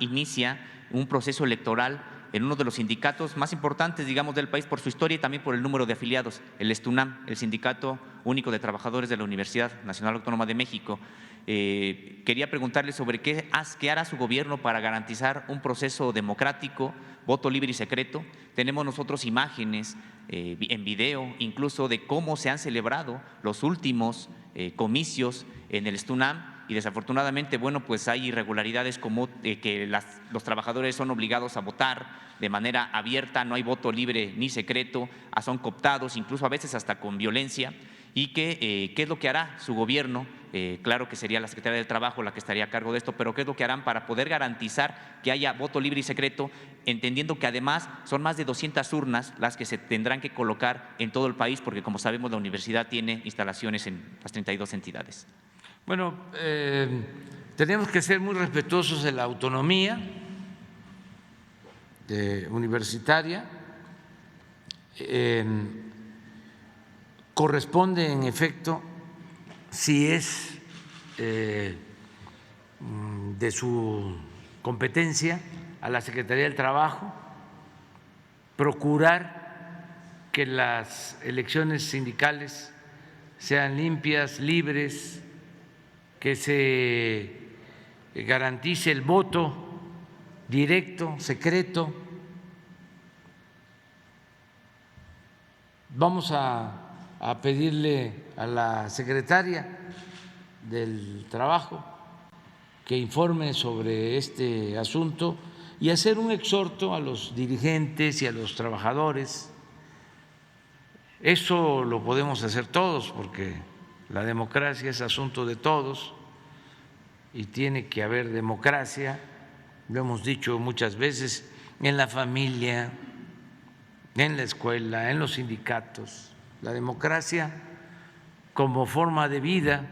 inicia un proceso electoral en uno de los sindicatos más importantes, digamos, del país por su historia y también por el número de afiliados, el STUNAM, el Sindicato Único de Trabajadores de la Universidad Nacional Autónoma de México. Quería preguntarle sobre qué hará su gobierno para garantizar un proceso democrático, voto libre y secreto. Tenemos nosotros imágenes en video, incluso de cómo se han celebrado los últimos comicios en el STUNAM. Y desafortunadamente, bueno, pues hay irregularidades como que los trabajadores son obligados a votar de manera abierta, no hay voto libre ni secreto, son cooptados, incluso a veces hasta con violencia. Y qué es lo que hará su gobierno. Claro que sería la Secretaría del Trabajo la que estaría a cargo de esto, pero qué es lo que harán para poder garantizar que haya voto libre y secreto, entendiendo que además son más de 200 urnas las que se tendrán que colocar en todo el país, porque como sabemos la universidad tiene instalaciones en las 32 entidades. Bueno, tenemos que ser muy respetuosos de la autonomía universitaria. Corresponde, en efecto, si es de su competencia, a la Secretaría del Trabajo procurar que las elecciones sindicales sean limpias, libres, que se garantice el voto directo, secreto. Vamos a pedirle a la secretaria del Trabajo que informe sobre este asunto y hacer un exhorto a los dirigentes y a los trabajadores. Eso lo podemos hacer todos porque la democracia es asunto de todos y tiene que haber democracia, lo hemos dicho muchas veces, en la familia, en la escuela, en los sindicatos. La democracia como forma de vida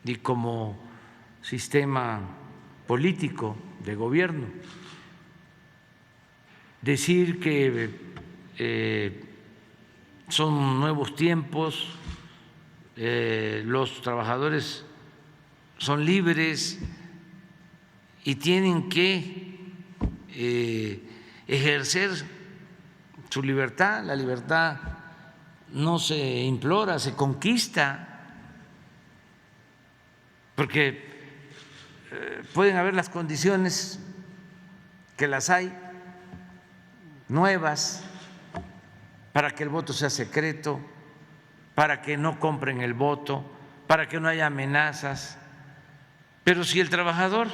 y como sistema político de gobierno. Decir que son nuevos tiempos, los trabajadores son libres y tienen que ejercer su libertad. La libertad no se implora, se conquista, porque pueden haber las condiciones, que las hay, nuevas, para que el voto sea secreto, para que no compren el voto, para que no haya amenazas. Pero si el trabajador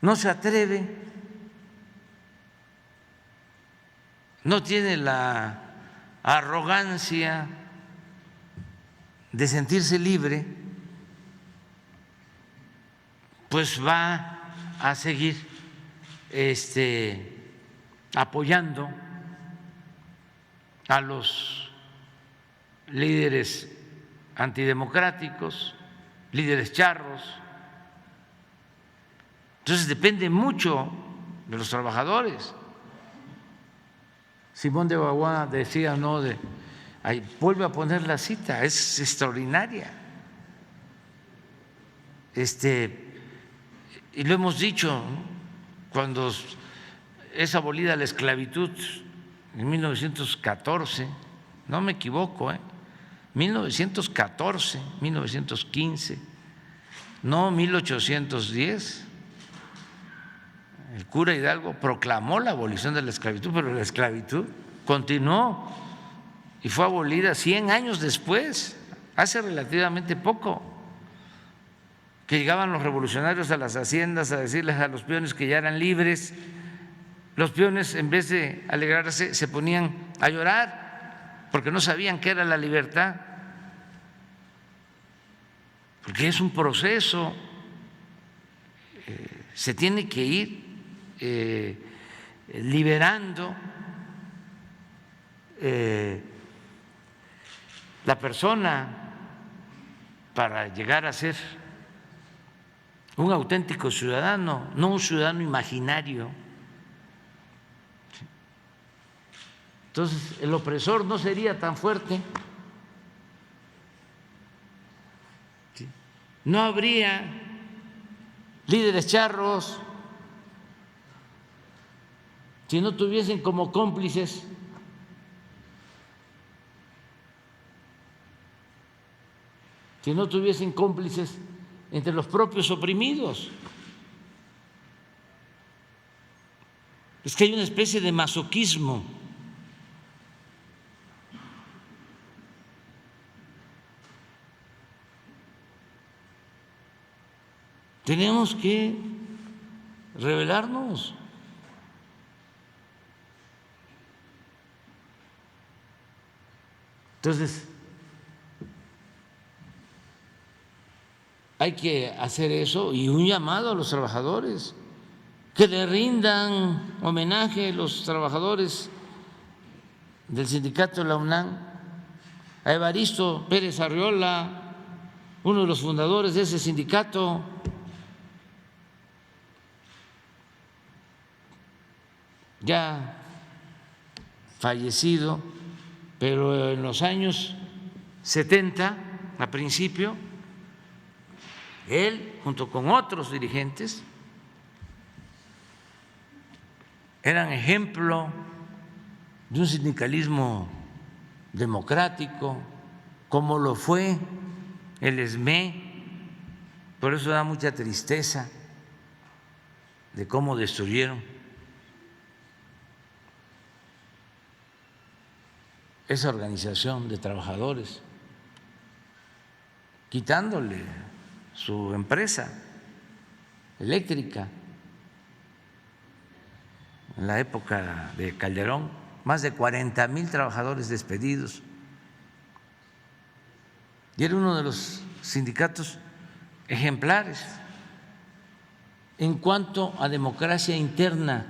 no se atreve, no tiene la arrogancia de sentirse libre, pues va a seguir apoyando a los líderes antidemocráticos, líderes charros. Entonces depende mucho de los trabajadores. Simón de Beauvoir decía, no, vuelve a poner la cita, es extraordinaria. Y lo hemos dicho, ¿no? Cuando es abolida la esclavitud en 1914, no me equivoco, 1914, 1915, no 1810. El cura Hidalgo proclamó la abolición de la esclavitud, pero la esclavitud continuó y fue abolida 100 años después, hace relativamente poco, que llegaban los revolucionarios a las haciendas a decirles a los peones que ya eran libres. Los peones, en vez de alegrarse, se ponían a llorar porque no sabían qué era la libertad, porque es un proceso, se tiene que ir liberando la persona para llegar a ser un auténtico ciudadano, no un ciudadano imaginario. Entonces, el opresor no sería tan fuerte, no habría líderes charros, si no tuviesen como cómplices entre los propios oprimidos. Es que hay una especie de masoquismo. Tenemos que rebelarnos. Entonces, hay que hacer eso y un llamado a los trabajadores, que le rindan homenaje a los trabajadores del sindicato de la UNAM, a Evaristo Pérez Arriola, uno de los fundadores de ese sindicato, ya fallecido, pero en los años 70, a principio, él, junto con otros dirigentes, eran ejemplo de un sindicalismo democrático, como lo fue el SME. Por eso da mucha tristeza de cómo destruyeron esa organización de trabajadores, quitándole su empresa eléctrica. En la época de Calderón, más de 40,000 trabajadores despedidos. Y era uno de los sindicatos ejemplares en cuanto a democracia interna.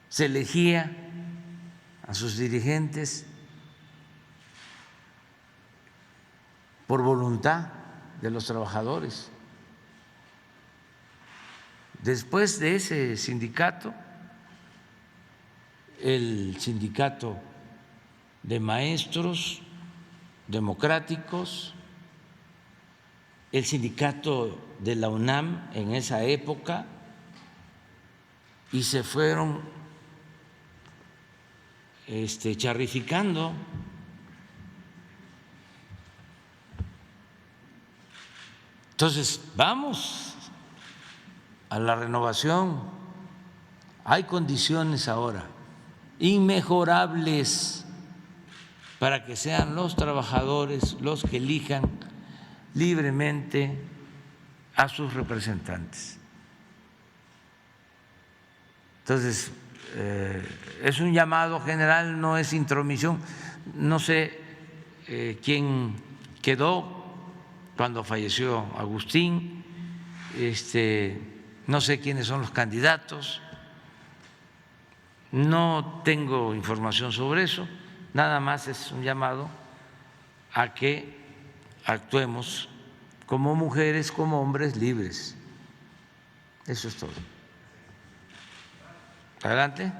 Se elegía a sus dirigentes por voluntad de los trabajadores. Después de ese sindicato, el sindicato de maestros democráticos, el sindicato de la UNAM en esa época, y se fueron charrificando. Entonces, vamos a la renovación. Hay condiciones ahora inmejorables para que sean los trabajadores los que elijan libremente a sus representantes. Entonces, es un llamado general, no es intromisión. No sé quién quedó cuando falleció Agustín, no sé quiénes son los candidatos, no tengo información sobre eso, nada más es un llamado a que actuemos como mujeres, como hombres libres. Eso es todo. Adelante.